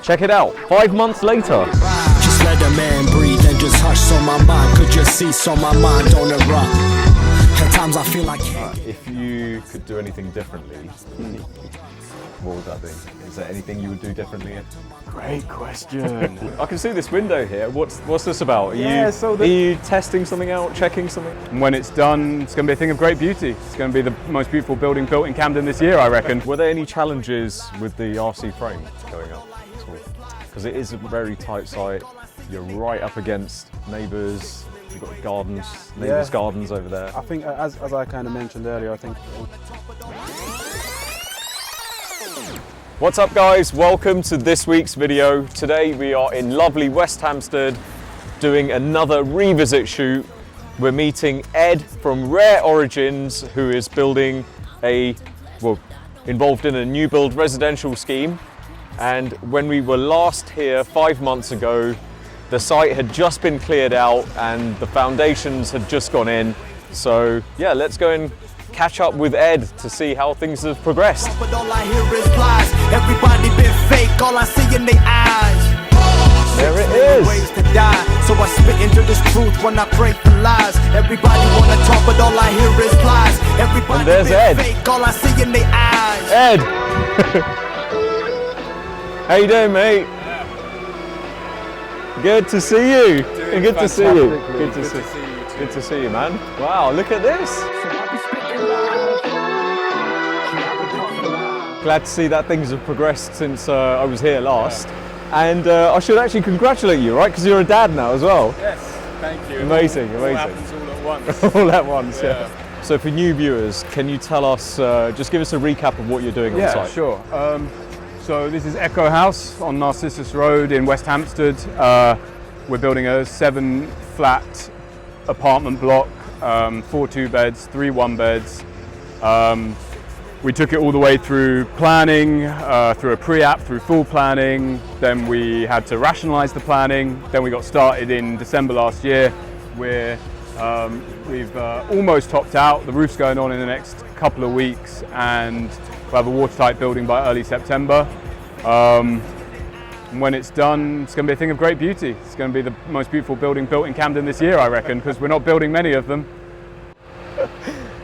Check it out, 5 months later. Just let a man breathe and just hush so my mind could just cease so my mind don't erupt. At times I feel like If you could do anything differently, what would that be? Is there anything you would do differently? Great question. I can see this window here. What's this about? Are you testing something out, checking something? And when it's done, it's going to be a thing of great beauty. It's going to be the most beautiful building built in Camden this year, I reckon. Were there any challenges with the RC frame going up at all? Because it is a very tight site. You're right up against neighbours. You've got gardens, neighbours' gardens over there. I think, as I kind of mentioned earlier, I think. What's up, guys? Welcome to this week's video. Today we are in lovely West Hampstead doing another revisit shoot. We're meeting Ed from Rare Origins, who is building involved in a new build residential scheme. And when we were last here 5 months ago, the site had just been cleared out and the foundations had just gone in. So yeah, let's go and catch up with Ed to see how things have progressed. but all I hear is lies. Everybody been fake, all I see in their eyes. There it is. Ways to die. So I spit into this truth when I pray for lies. Everybody wanna talk, but all I hear is lies. Everybody And there's been Ed. fake, all I see in their eyes. Ed! How you doing, mate? Good to see you. Good to see you. Good to see you. Good to see you, man. Wow, look at this. Glad to see that things have progressed since I was here last. And I should actually congratulate you, right? Because you're a dad now as well. Yes, thank you. Amazing, It all amazing. happens all at once. All at once, yeah. So for new viewers, can you tell us, just give us a recap of what you're doing on Yeah, site? sure. So this is Echo House on Narcissus Road in West Hampstead. We're building a 7-flat apartment block, 4 2-beds, 3 1-beds. We took it all the way through planning, through a pre-app, through full planning. Then we had to rationalise the planning. Then we got started in December last year. We've almost topped out. The roof's going on in the next couple of weeks, and we'll have a watertight building by early September. And when it's done, it's going to be a thing of great beauty. It's going to be the most beautiful building built in Camden this year, I reckon, because we're not building many of them.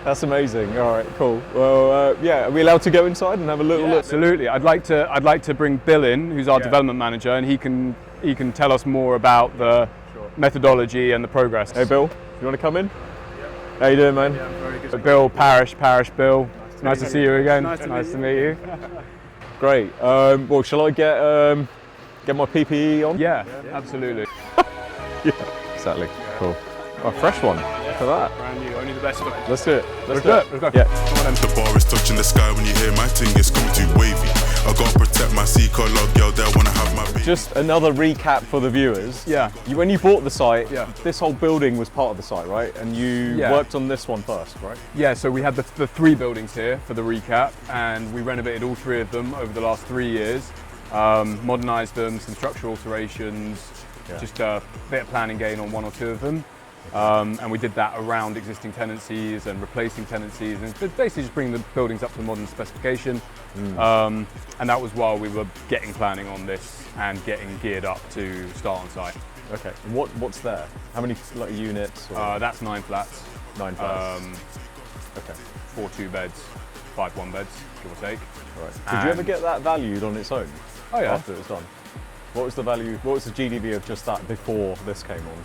That's amazing. All right, cool. Well, yeah, are we allowed to go inside and have a little look? Absolutely. I'd like to bring Bill in, who's our development manager, and he can tell us more about the methodology and the progress. Hey, Bill, you want to come in? Yeah. How you doing, man? Yeah, I'm very good. Bill, Parish Bill. Nice to see you again. Nice to meet you. Great. Well, shall I get my PPE on? Yeah, absolutely. Yeah, exactly. Cool. Oh, fresh one. Look at that. Brand new, only the best of it. Let's do it. Let's do it. Let's go. Yeah. The bar is touching the sky when you hear my thing, it's coming too wavy. I gotta protect my C-color girl, they wanna have my baby. Just another recap for the viewers. Yeah. When you bought the site, Yeah. this whole building was part of the site, right? And you worked on this one first, right? Yeah, so we had the 3 buildings here for the recap, and we renovated all 3 of them over the last 3 years. Modernised them, some structural alterations, just a bit of planning gain on 1 or 2 of them. And we did that around existing tenancies and replacing tenancies, and basically just bringing the buildings up to modern specification. And that was while we were getting planning on this and getting geared up to start on site. Okay. And what's there? How many units? That's 9 flats. 9 flats. Okay. 4 2-beds, 5 1-beds, give or take. Right. Did you ever get that valued on its own? Oh yeah. After it was done. What was the value? What was the GDV of just that before this came on?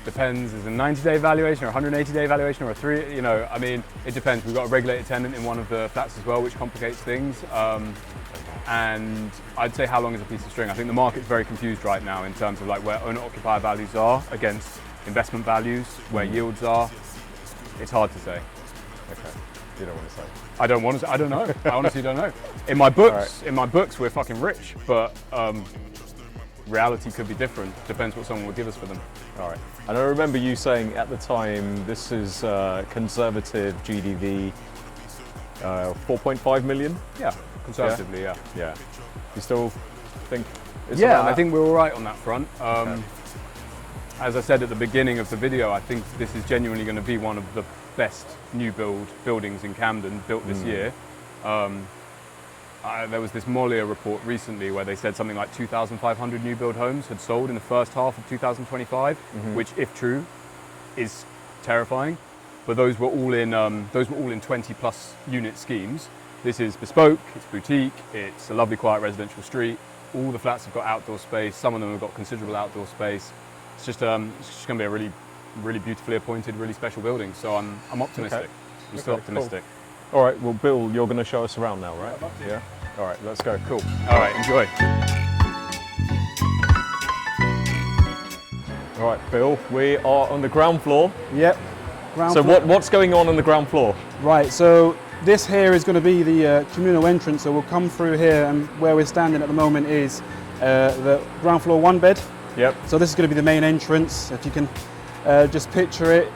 Depends, is it a 90-day valuation or a 180-day valuation or a 3, I mean, it depends. We've got a regulated tenant in one of the flats as well, which complicates things. And I'd say how long is a piece of string? I think the market's very confused right now in terms of like where owner-occupier values are against investment values, where yields are. It's hard to say. Okay. You don't want to say. I don't want to. I don't know. I honestly don't know. In my books, we're fucking rich, but reality could be different. Depends what someone would give us for them. All right. And I remember you saying at the time this is conservative GDV, 4.5 million. Yeah, conservatively, yeah. Yeah. You still think? Yeah, I think we're all right on that front. As I said at the beginning of the video, I think this is genuinely going to be one of the best new buildings in Camden built this year. There was this Mollier report recently where they said something like 2,500 new build homes had sold in the first half of 2025, which, if true, is terrifying. But those were all in 20 plus unit schemes. This is bespoke, it's boutique, it's a lovely quiet residential street. All the flats have got outdoor space. Some of them have got considerable outdoor space. It's just going to be a really, really beautifully appointed, really special building. So I'm optimistic. Okay. I'm still Okay, optimistic. All right, well, Bill, you're going to show us around now, right? Yeah. All right, let's go. Cool. All right, enjoy. All right, Bill, we are on the ground floor. Yep. Ground So floor. what's going on the ground floor? Right, so this here is going to be the communal entrance. So we'll come through here, and where we're standing at the moment is the ground floor 1 bed. Yep. So this is going to be the main entrance. If you can just picture it,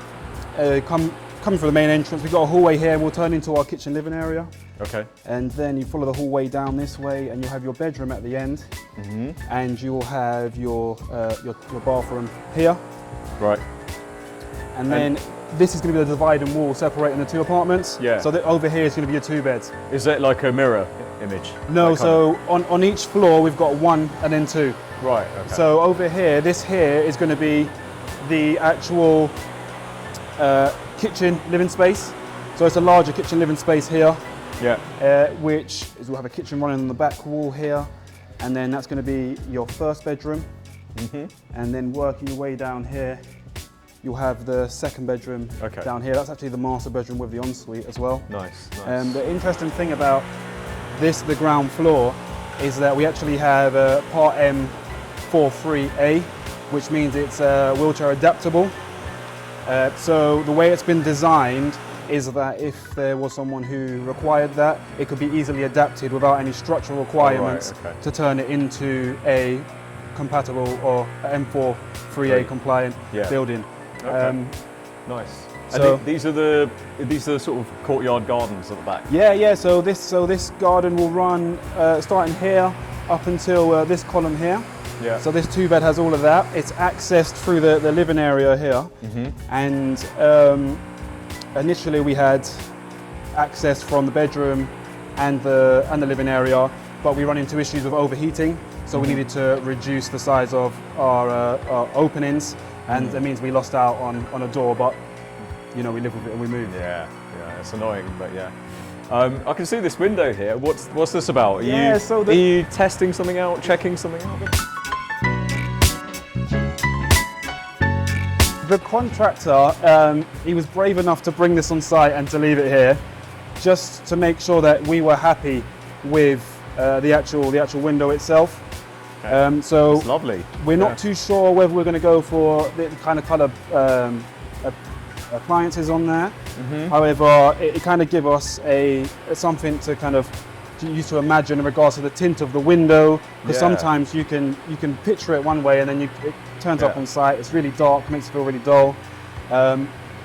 come through the main entrance. We've got a hallway here. We'll turn into our kitchen living area. Okay. And then you follow the hallway down this way, and you'll have your bedroom at the end. And you will have your bathroom here. Right. And then this is going to be the dividing wall separating the 2 apartments. Yeah. So that over here is going to be your 2 beds. Is that like a mirror image? No, Like so on each floor we've got 1 and then 2. Right, okay. So over here, this here is going to be the actual kitchen living space. So it's a larger kitchen living space here, Yeah. which is we'll have a kitchen running on the back wall here, and then that's going to be your first bedroom. And then working your way down here, you'll have the second bedroom down here. That's actually the master bedroom with the ensuite as well. Nice. The interesting thing about the ground floor, is that we actually have a Part M43A, which means it's wheelchair adaptable. So the way it's been designed is that if there was someone who required that, it could be easily adapted without any structural requirements to turn it into a compatible or M43A compliant building. Okay. Nice. So And these are the sort of courtyard gardens at the back. yeah. So this garden will run starting here up until this column here. Yeah. So this 2 bed has all of that. It's accessed through the living area here. And initially we had access from the bedroom and the living area, but we run into issues with overheating. So we needed to reduce the size of our openings, and that means we lost out on a door, but we live with it and we move. Yeah, it's annoying, but yeah. I can see this window here. What's this about? Are you testing something out, checking something out? The contractor, he was brave enough to bring this on site and to leave it here, just to make sure that we were happy with the actual window itself. So It's lovely. we're not too sure whether we're going to go for the kind of colour appliances on there. However, it kind of gives us something to kind of use to imagine in regards to the tint of the window, because sometimes you can picture it one way and then it turns up on site. It's really dark, makes it feel really dull.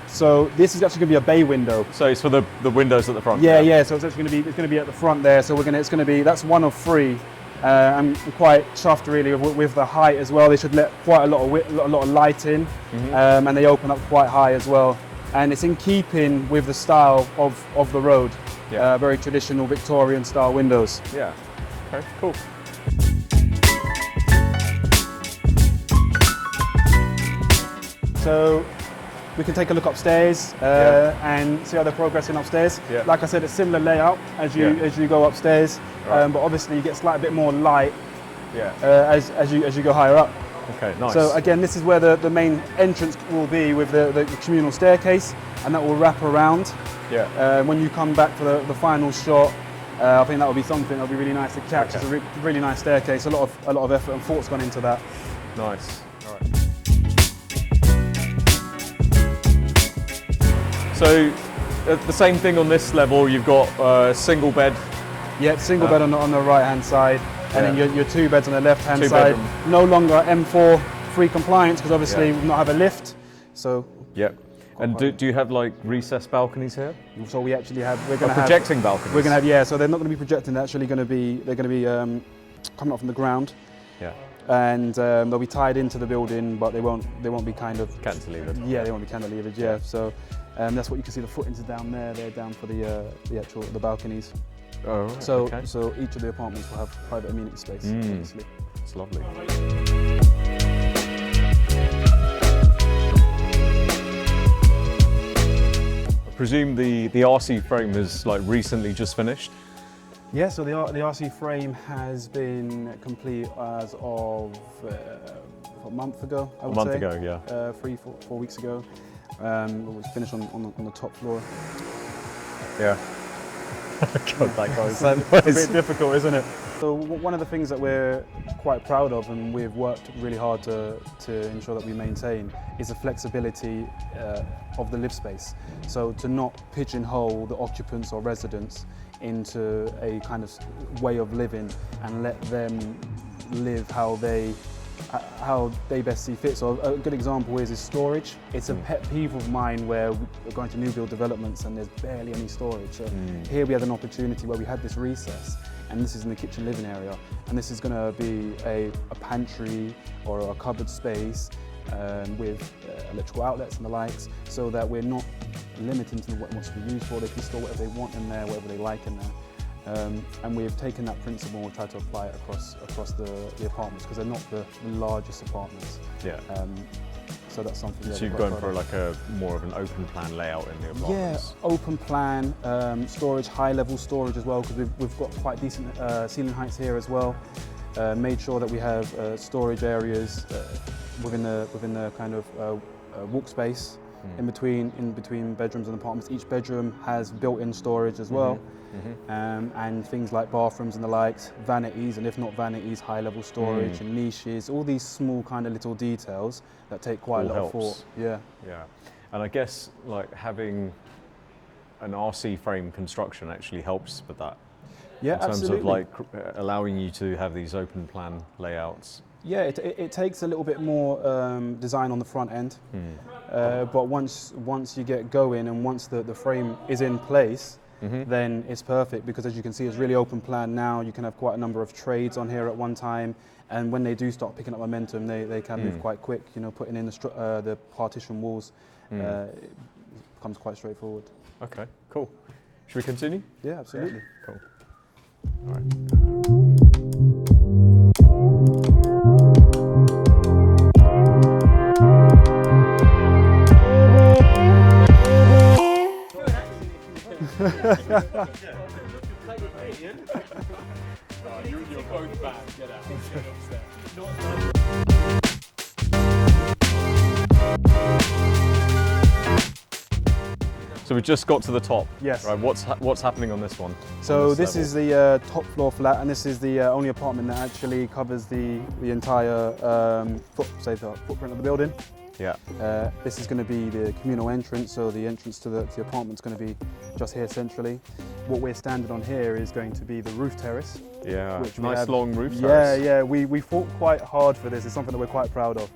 So this is actually going to be a bay window. So it's for the windows at the front. Yeah. So it's actually going to be at the front there. So that's 1 of 3. I'm quite chuffed really with the height as well. They should let quite a lot of light in, and they open up quite high as well. And it's in keeping with the style of the road. Very traditional Victorian style windows. Yeah. Okay. Cool. So we can take a look upstairs and see how they're progressing upstairs. Yeah. Like I said, it's similar layout as you go upstairs, but obviously you get slightly bit more light as you go higher up. Okay, nice. So again, this is where the main entrance will be with the communal staircase, and that will wrap around. Yeah. When you come back for the final shot, I think that will be something that'll be really nice to catch. Okay. It's a really nice staircase. A lot of effort and thought's gone into that. Nice. All right. So, the same thing on this level. You've got a single bed. Yeah, single bed on the right hand side, and then your 2 beds on the left hand side. Two-bedroom. No longer M4 free compliance because obviously we not have a lift. So Yeah. And do you have like recessed balconies here? we we're going to have Projecting balconies. We're going to have so they're not going to be projecting. They're actually going to be coming up from the ground. Yeah. And they'll be tied into the building, but they won't be kind of Cantilevered. Yeah, they won't be cantilevered. Yeah. So that's what you can see. The footings are down there. They're down for the balconies. Oh, right, So, okay. so each of the apartments will have private amenity space. Obviously. It's lovely. I presume the RC frame is like recently just finished. Yeah, so the RC frame has been complete as of a month ago, I would say. A month ago, yeah. 4 weeks ago. It was finished on the top floor. Yeah. God, that guy's It's a bit difficult, isn't it? So one of the things that we're quite proud of and we've worked really hard to ensure that we maintain is the flexibility of the live space. So to not pigeonhole the occupants or residents into a kind of way of living and let them live how they best see fit. So a good example is storage. It's a pet peeve of mine where we're going to new build developments and there's barely any storage. So here we had an opportunity where we had this recess, and this is in the kitchen living area, and this is going to be a pantry or a cupboard space with electrical outlets and the likes, so that we're not limiting to what wants to be used for. They can store whatever they want in there, whatever they like in there. And we've taken that principle and tried to apply it across the apartments, because they're not the largest apartments. Yeah. So that's something. So you've gone for like a more of an open plan layout in the apartments. Yeah, open plan, storage, high level storage as well, because we've got quite decent ceiling heights here as well. Made sure that we have storage areas within the kind of walk space in between bedrooms and apartments. Each bedroom has built-in storage as well. And things like bathrooms and the likes, vanities, and if not vanities, high-level storage and niches, all these small kind of little details that take quite a lot of thought. Yeah. Yeah. And I guess like having an RC frame construction actually helps with that. Yeah, in terms absolutely. of like allowing you to have these open plan layouts. Yeah, it takes a little bit more design on the front end, but once you get going and once the frame is in place, then it's perfect, because as you can see, it's really open plan now. You can have quite a number of trades on here at one time, and when they do start picking up momentum, they can move quite quick. You know, putting in the partition walls it becomes quite straightforward. Okay, cool. Should we continue? Yeah, absolutely. Cool. All right. You're both bad. Get out. So we just got to the top. Yes. Right. What's happening on this one? So on this level? is the top floor flat, and this is the only apartment that actually covers the entire footprint of the building. Yeah. This is going to be the communal entrance, so the entrance to the apartment is going to be just here centrally. What we're standing on here is going to be the roof terrace. Yeah, which we nice have, long roof terrace. Yeah, we fought quite hard for this. It's something that we're quite proud of.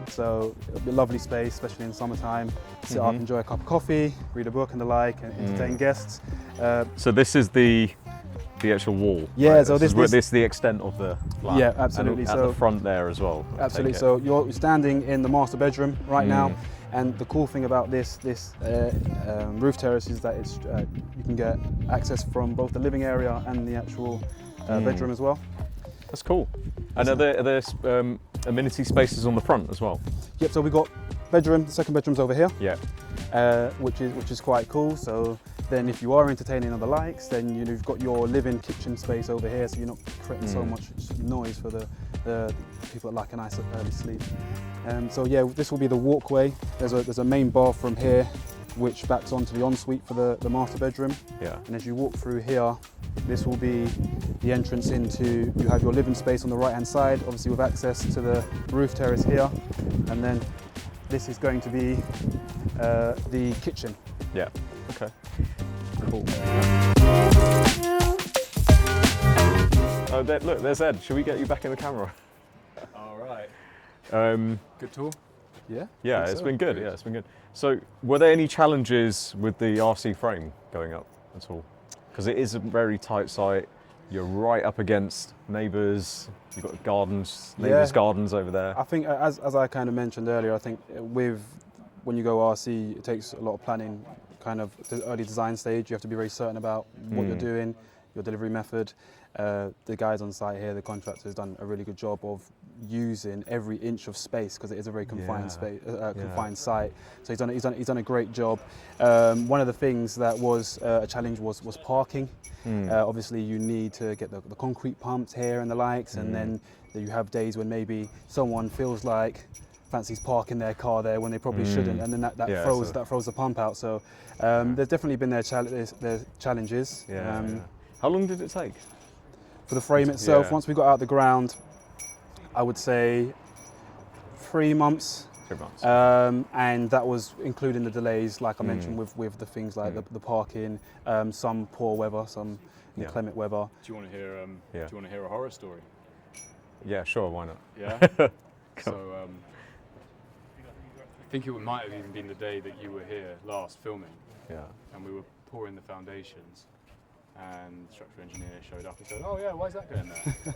So it'll be a lovely space, especially in summertime. Sit up, enjoy a cup of coffee, read a book and the like, and entertain guests. So this is the actual wall. Yeah, right? so this is the extent of the flat. Yeah, absolutely. And at the front there as well. I Absolutely. take it. So you're standing in the master bedroom right now, and the cool thing about this roof terrace is that it's you can get access from both the living area and the actual bedroom as well. That's cool. And are there amenity spaces on the front as well? Yep. So we've got bedroom. The second bedroom's over here. Yeah. Which is quite cool. So then if you are entertaining other likes, then you've got your living kitchen space over here, so you're not creating so much noise for the people that like a nice early sleep. So yeah, this will be the walkway. There's a main bathroom here, which backs onto the ensuite for the master bedroom. Yeah. And as you walk through here, this will be the entrance into, you have your living space on the right hand side, obviously with access to the roof terrace here. And then this is going to be the kitchen. Yeah. Okay. Cool. Oh, look, there's Ed. Should we get you back in the camera? All right. Good tour? Yeah? Yeah, it's been good. Yeah, it's been good. So, were there any challenges with the RC frame going up at all? Because it is a very tight site. You're right up against neighbours. You've got gardens, neighbours' gardens over there. I think, as I kind of mentioned earlier, I think when you go RC, it takes a lot of planning kind of the early design stage. You have to be very certain about what you're doing, your delivery method. The guys on site here, the contractor, has done a really good job of using every inch of space because it is a very confined space, confined site. So he's done a great job. One of the things that was a challenge was parking. Obviously, you need to get the concrete pumped here and the likes, and then you have days when maybe someone feels like fancies parking their car there when they probably shouldn't, and then that throws the pump out. So there's definitely been their challenges. How long did it take? For the frame itself, once we got out the ground, I would say 3 months. 3 months. And that was including the delays, like I mentioned, with the things like the parking, some poor weather, some inclement weather. Do you want to hear? Do you want to hear a horror story? Yeah, sure. Why not? Yeah. So I think it might have even been the day that you were here last filming. Yeah. And we were pouring the foundations, and the structural engineer showed up and said, "Oh yeah, why is that going there?"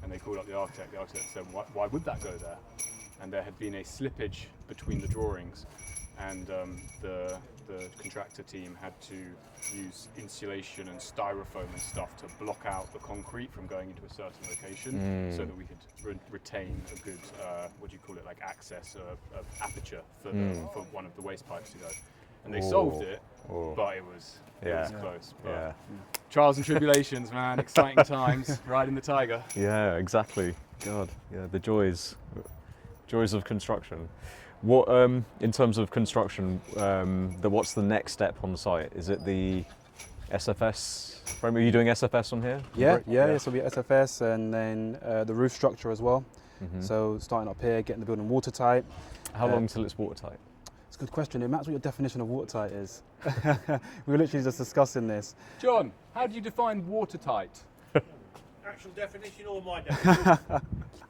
And they called up the architect. The architect said, "Why would that go there?" And there had been a slippage between the drawings, and the contractor team had to use insulation and styrofoam and stuff to block out the concrete from going into a certain location, so that we could retain a good, what do you call it, like access, aperture for one of the waste pipes to go. And they solved it, but it was close. But trials and tribulations, man, exciting times, riding the tiger. Yeah, exactly. God, yeah, the joys of construction. What, in terms of construction, what's the next step on the site? Is it the SFS? Are you doing SFS on here? Yeah. So we SFS, and then the roof structure as well. So starting up here, getting the building watertight. How long till it's watertight? It's a good question. It matters what your definition of watertight is. We were literally just discussing this. John, how do you define watertight? Actual definition or my definition?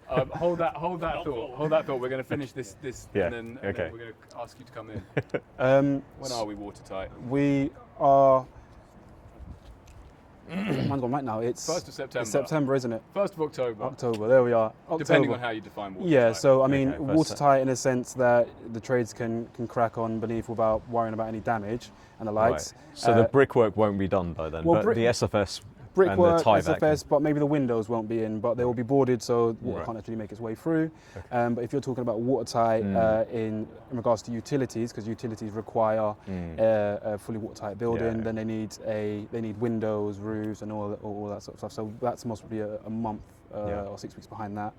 Hold that thought. We're going to finish this and then we're going to ask you to come in. When are we watertight? We are. Mine's gone right now. It's 1st of September. It's September, isn't it? 1st of October. October. There we are. October. Depending on how you define watertight. Yeah. So I mean, Okay, watertight in a sense that the trades can crack on beneath without worrying about any damage and the likes. Right. So the brickwork won't be done by then, well, but the SFS brickwork, and the tieback. SFS, but maybe the windows won't be in, but they will be boarded, so water can't actually make its way through. Okay. But if you're talking about watertight in regards to utilities, because utilities require a fully watertight building, then they need windows, roofs, and all that sort of stuff. So that's most probably a month or 6 weeks behind that.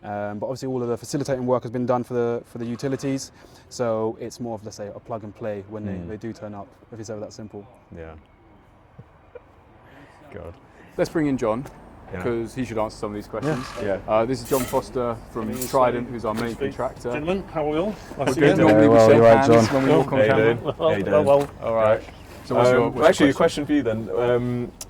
But obviously all of the facilitating work has been done for the utilities, so it's more of, let's say, a plug and play when they do turn up, if it's ever that simple. Yeah. God. Let's bring in John, because he should answer some of these questions. Yeah. This is John Foster from Trident, who's our main contractor. Gentlemen, how are we all? We're good. Normally we shake hands when we walk on camera. Well. All right. So what's actually, your a question for you then.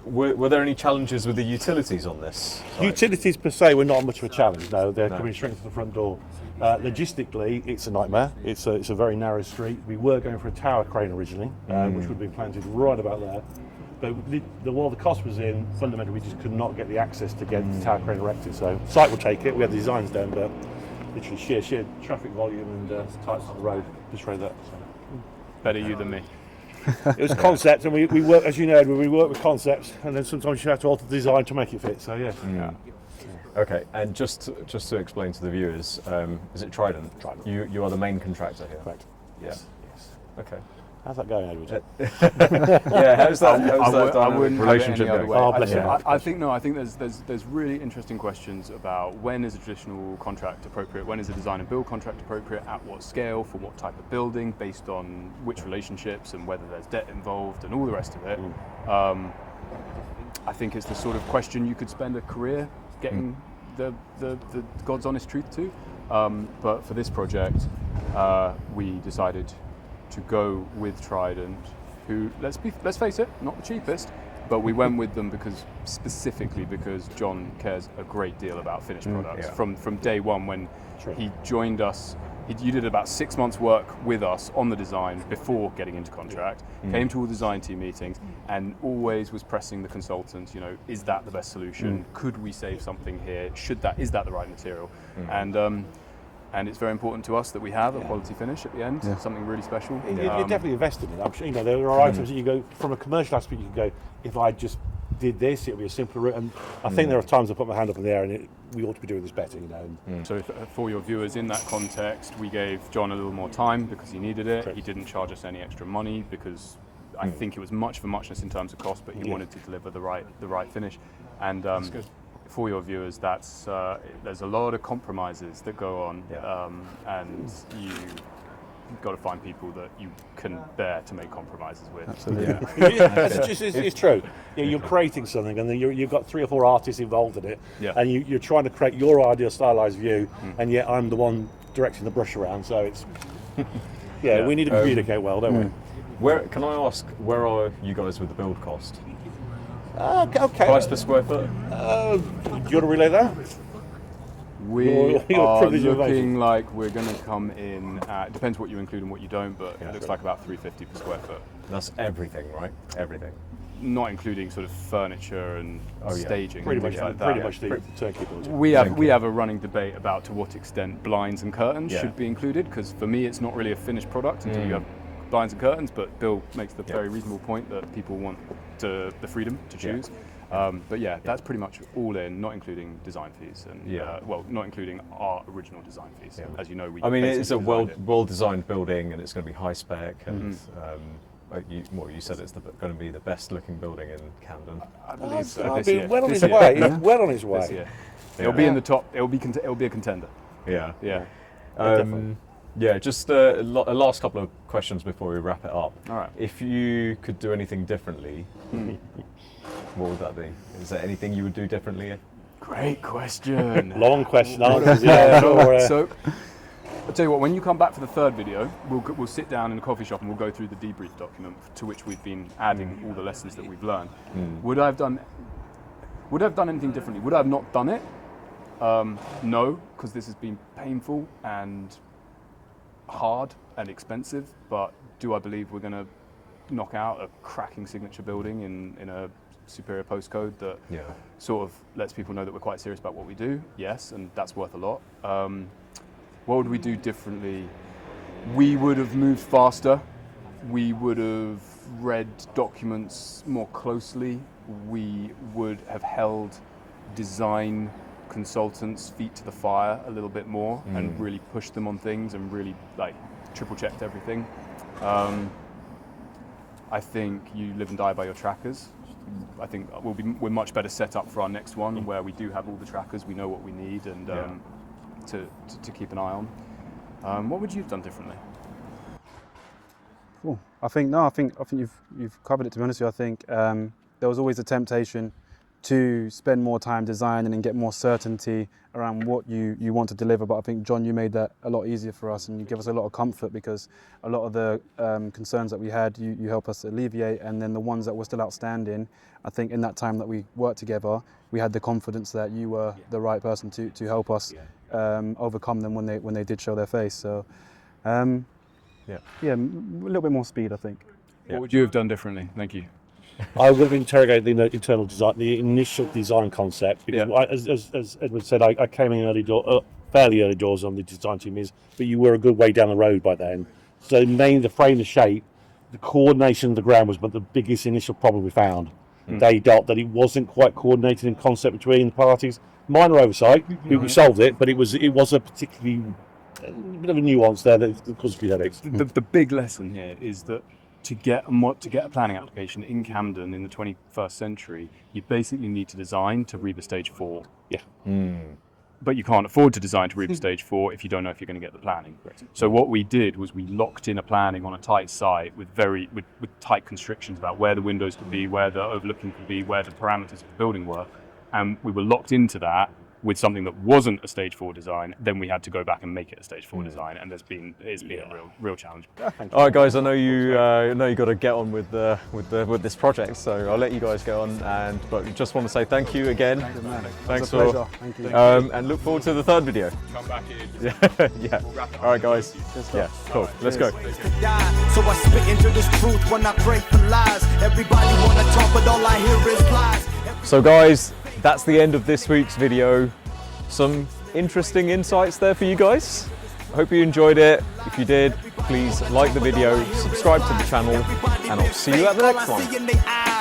Were there any challenges with the utilities on this site? Utilities per se were not much of a challenge. No, they're coming straight to the front door. Logistically, it's a nightmare. It's a very narrow street. We were going for a tower crane originally, which would have been planted right about there. But while the cost was in, fundamentally we just could not get the access to get the tower crane erected. So site will take it. We had the designs done, but literally sheer traffic volume and tightness of the road destroyed that. Better you than me. It was a concept, and we work, as you know, we work with concepts, and then sometimes you have to alter the design to make it fit. So yeah. Okay, and just to explain to the viewers, is it Trident? Trident. You are the main contractor here. Correct. Yeah. Yes. Okay. How's that going, Edward? Yeah. How's that? I wouldn't relationship have it any other going? way. Oh, bless you. I think there's really interesting questions about when is a traditional contract appropriate, when is a design and build contract appropriate, at what scale, for what type of building, based on which relationships and whether there's debt involved and all the rest of it. I think it's the sort of question you could spend a career getting the God's honest truth to. But for this project, we decided to go with Trident, who, let's face it, not the cheapest, but we went with them specifically because John cares a great deal about finished products. From day one when he joined us, you did about 6 months work with us on the design before getting into contract, came to all design team meetings, and always was pressing the consultants, is that the best solution? Could we save something here? Is that the right material? and it's very important to us that we have a quality finish at the end, something really special. You're definitely invested in it. I'm sure, you know, there are items that you go, from a commercial aspect, you can go, if I just did this, it would be a simpler route. And I think there are times I put my hand up in the air and we ought to be doing this better, you know. So for your viewers, in that context, we gave John a little more time because he needed it. Correct. He didn't charge us any extra money because I think it was much for muchness in terms of cost, but he wanted to deliver the right finish. And for your viewers, that's there's a lot of compromises that go on, and you've got to find people that you can bear to make compromises with. Absolutely. It's true. Yeah, you're creating something, and then you've got 3 or 4 artists involved in it, and you're trying to create your ideal stylized view, and yet I'm the one directing the brush around. So it's we need to communicate well, don't we? Where can I ask? Where are you guys with the build cost? Okay. Price per square foot? Do you want to relay that? We Your are privilege of looking like we're going to come in at, depends what you include and what you don't, but it looks like about $350 per square foot. That's everything, right? Everything. Not including sort of furniture and staging. Pretty and much, things like pretty that. much the turnkey build. We have a running debate about to what extent blinds and curtains Yeah. should be included, because for me it's not really a finished product until you have blinds and curtains, but Bill makes the very reasonable point that people want the freedom to choose. But that's pretty much all in, not including design fees, and not including our original design fees. As you know, It's a designed it. well-designed building, and it's going to be high spec, and you said it's going to be the best looking building in Camden. I believe so. Well, This year. well on This its year. way. Well on its This way. year. It'll be in the top. It'll be a contender. Yeah. Definitely. Just a last couple of questions before we wrap it up. All right. If you could do anything differently, what would that be? Is there anything you would do differently? Great question. Long question answers. Yeah. So, I'll tell you what. When you come back for the third video, we'll sit down in a coffee shop and we'll go through the debrief document to which we've been adding all the lessons that we've learned. Would I have done anything differently? Would I have not done it? No, because this has been painful and hard and expensive. But do I believe we're going to knock out a cracking signature building in a superior postcode that sort of lets people know that we're quite serious about what we do? Yes, and that's worth a lot. What would we do differently? We would have moved faster. We would have read documents more closely. We would have held design consultants' feet to the fire a little bit more and really pushed them on things and really triple checked everything. I think you live and die by your trackers. I think we're much better set up for our next one where we do have all the trackers, we know what we need, and to keep an eye on. What would you have done differently? Cool. I think you've covered it. To be honest with you, I think there was always a temptation to spend more time designing and get more certainty around what you want to deliver. But I think, John, you made that a lot easier for us, and you give us a lot of comfort, because a lot of the concerns that we had, you help us alleviate, and then the ones that were still outstanding, I think in that time that we worked together, we had the confidence that you were the right person to help us overcome them when they did show their face. So, a little bit more speed, I think. What would you have done differently? Thank you. I would have interrogated the internal design, the initial design concept. Because as Edward said, I came in fairly early doors on the design team, but you were a good way down the road by then. So mainly the frame, the shape, the coordination of the ground was the biggest initial problem we found. That it wasn't quite coordinated in concept between the parties. Minor oversight, we solved it, but it was a particularly bit of a nuance there that caused a few headaches. The big lesson here is that to get a planning application in Camden in the 21st century, you basically need to design to REBA Stage 4. Yeah. But you can't afford to design to REBA Stage 4 if you don't know if you're going to get the planning. So what we did was we locked in a planning on a tight site with tight constrictions about where the windows could be, where the overlooking could be, where the parameters of the building were. And we were locked into that with something that wasn't a Stage 4 design. Then we had to go back and make it a Stage 4 design, and it's been a real challenge. All right, guys. I know you got to get on with this project, so I'll let you guys go on. But just want to say thank you again. Thanks It was a for. pleasure. Thank you. And look forward to the third video. Come back in. Yeah. All right, guys. Yeah. Cool. Let's go. So I spit into this truth when I pray for lies. Everybody wanna talk, but all I hear is lies. So, guys, that's the end of this week's video. Some interesting insights there for you guys. hope you enjoyed it. If you did, please like the video, subscribe to the channel, and I'll see you at the next one.